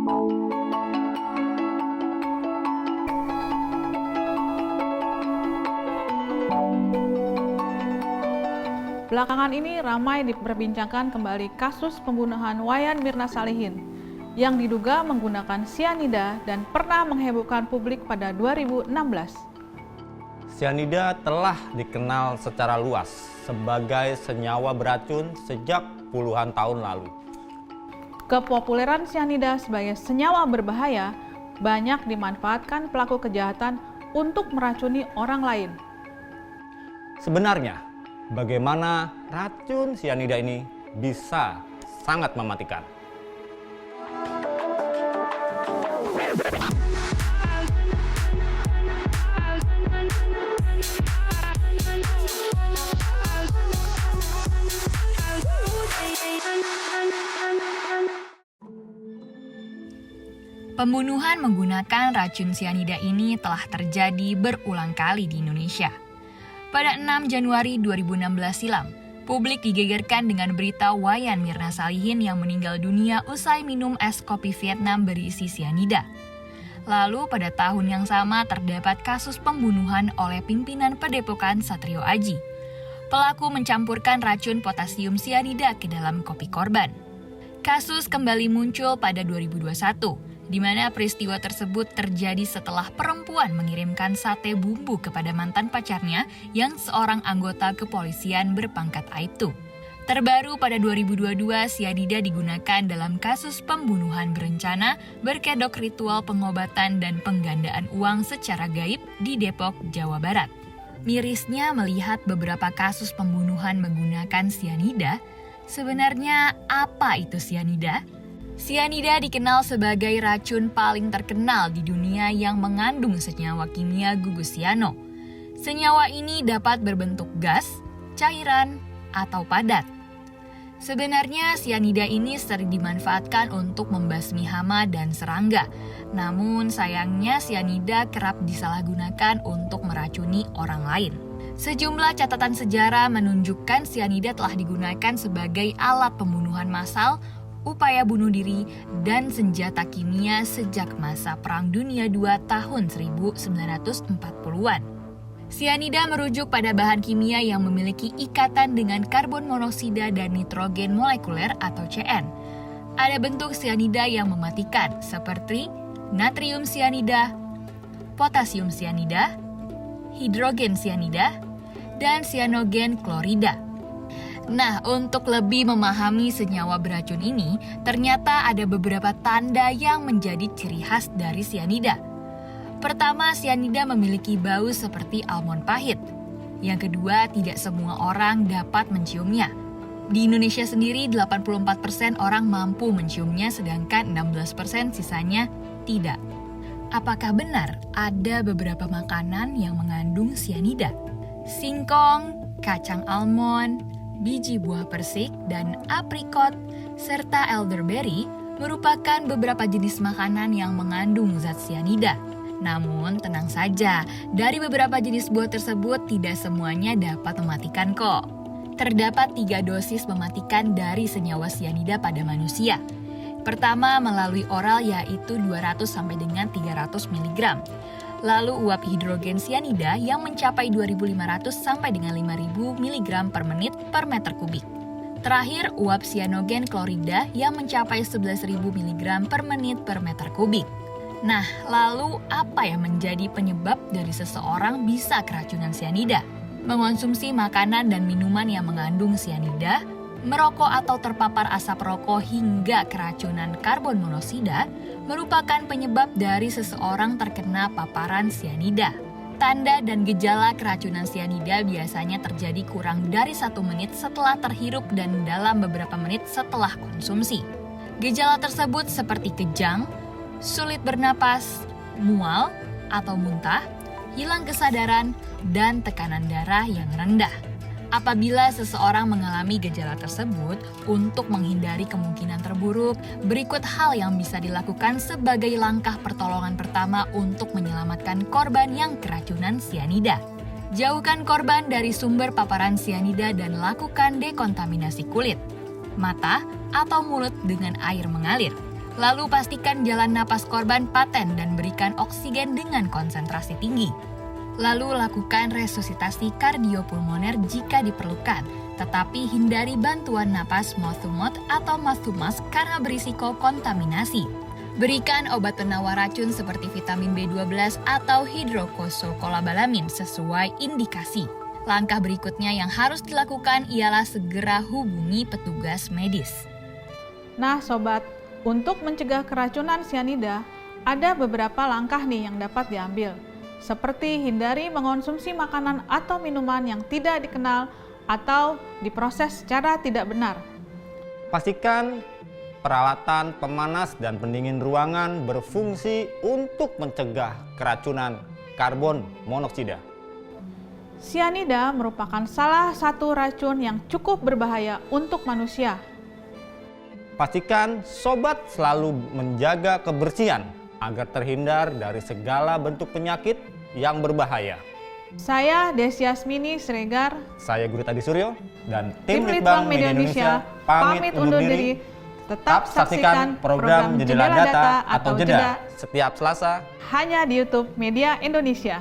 Belakangan ini ramai diperbincangkan kembali kasus pembunuhan Wayan Mirna Salihin yang diduga menggunakan sianida dan pernah menghebohkan publik pada 2016. Sianida telah dikenal secara luas sebagai senyawa beracun sejak puluhan tahun lalu. Kepopuleran sianida sebagai senyawa berbahaya banyak dimanfaatkan pelaku kejahatan untuk meracuni orang lain. Sebenarnya, bagaimana racun sianida ini bisa sangat mematikan? Pembunuhan menggunakan racun sianida ini telah terjadi berulang kali di Indonesia. Pada 6 Januari 2016 silam, publik digegerkan dengan berita Wayan Mirna Salihin yang meninggal dunia usai minum es kopi Vietnam berisi sianida. Lalu pada tahun yang sama terdapat kasus pembunuhan oleh pimpinan Padepokan Satrio Aji. Pelaku mencampurkan racun potasium sianida ke dalam kopi korban. Kasus kembali muncul pada 2021. Di mana peristiwa tersebut terjadi setelah perempuan mengirimkan sate bumbu kepada mantan pacarnya yang seorang anggota kepolisian berpangkat Aibtu. Terbaru pada 2022, sianida digunakan dalam kasus pembunuhan berencana berkedok ritual pengobatan dan penggandaan uang secara gaib di Depok, Jawa Barat. Mirisnya melihat beberapa kasus pembunuhan menggunakan sianida, sebenarnya apa itu sianida? Sianida dikenal sebagai racun paling terkenal di dunia yang mengandung senyawa kimia gugus siano. Senyawa ini dapat berbentuk gas, cairan, atau padat. Sebenarnya sianida ini sering dimanfaatkan untuk membasmi hama dan serangga. Namun sayangnya sianida kerap disalahgunakan untuk meracuni orang lain. Sejumlah catatan sejarah menunjukkan sianida telah digunakan sebagai alat pembunuhan massal, upaya bunuh diri, dan senjata kimia sejak masa Perang Dunia II tahun 1940-an. Sianida merujuk pada bahan kimia yang memiliki ikatan dengan karbon monoksida dan nitrogen molekuler atau CN. Ada bentuk sianida yang mematikan seperti natrium sianida, potasium sianida, hidrogen sianida, dan sianogen klorida. Nah, untuk lebih memahami senyawa beracun ini, ternyata ada beberapa tanda yang menjadi ciri khas dari sianida. Pertama, sianida memiliki bau seperti almond pahit. Yang kedua, tidak semua orang dapat menciumnya. Di Indonesia sendiri, 84% orang mampu menciumnya, sedangkan 16% sisanya tidak. Apakah benar ada beberapa makanan yang mengandung sianida? Singkong, kacang almond, biji buah persik, dan aprikot, serta elderberry merupakan beberapa jenis makanan yang mengandung zat sianida. Namun, tenang saja, dari beberapa jenis buah tersebut tidak semuanya dapat mematikan kok. Terdapat 3 dosis mematikan dari senyawa sianida pada manusia. Pertama, melalui oral yaitu 200 sampai dengan 300 mg. Lalu uap hidrogen sianida yang mencapai 2.500 sampai dengan 5.000 mg per menit per meter kubik. Terakhir, uap sianogen klorida yang mencapai 11.000 mg per menit per meter kubik. Nah, lalu apa yang menjadi penyebab dari seseorang bisa keracunan sianida? Mengonsumsi makanan dan minuman yang mengandung sianida, merokok atau terpapar asap rokok hingga keracunan karbon monoksida merupakan penyebab dari seseorang terkena paparan sianida. Tanda dan gejala keracunan sianida biasanya terjadi kurang dari 1 menit setelah terhirup dan dalam beberapa menit setelah konsumsi. Gejala tersebut seperti kejang, sulit bernapas, mual atau muntah, hilang kesadaran, dan tekanan darah yang rendah. Apabila seseorang mengalami gejala tersebut, untuk menghindari kemungkinan terburuk, berikut hal yang bisa dilakukan sebagai langkah pertolongan pertama untuk menyelamatkan korban yang keracunan sianida. Jauhkan korban dari sumber paparan sianida dan lakukan dekontaminasi kulit, mata, atau mulut dengan air mengalir. Lalu pastikan jalan napas korban paten dan berikan oksigen dengan konsentrasi tinggi. Lalu lakukan resusitasi kardiopulmoner jika diperlukan, tetapi hindari bantuan napas mouth to mouth atau mouth to mask karena berisiko kontaminasi. Berikan obat penawar racun seperti vitamin B12 atau hidrokosokolabalamin sesuai indikasi. Langkah berikutnya yang harus dilakukan ialah segera hubungi petugas medis. Nah sobat, untuk mencegah keracunan sianida, ada beberapa langkah nih yang dapat diambil. Seperti hindari mengonsumsi makanan atau minuman yang tidak dikenal atau diproses secara tidak benar. Pastikan peralatan pemanas dan pendingin ruangan berfungsi untuk mencegah keracunan karbon monoksida. Sianida merupakan salah satu racun yang cukup berbahaya untuk manusia. Pastikan sobat selalu menjaga kebersihan agar terhindar dari segala bentuk penyakit yang berbahaya. Saya Desi Yasmini Siregar, Saya Guru Tadi Suryo dan Tim Litbang Media Indonesia pamit undur diri. Tetap saksikan program Jendela Data atau Jeda setiap Selasa hanya di YouTube Media Indonesia.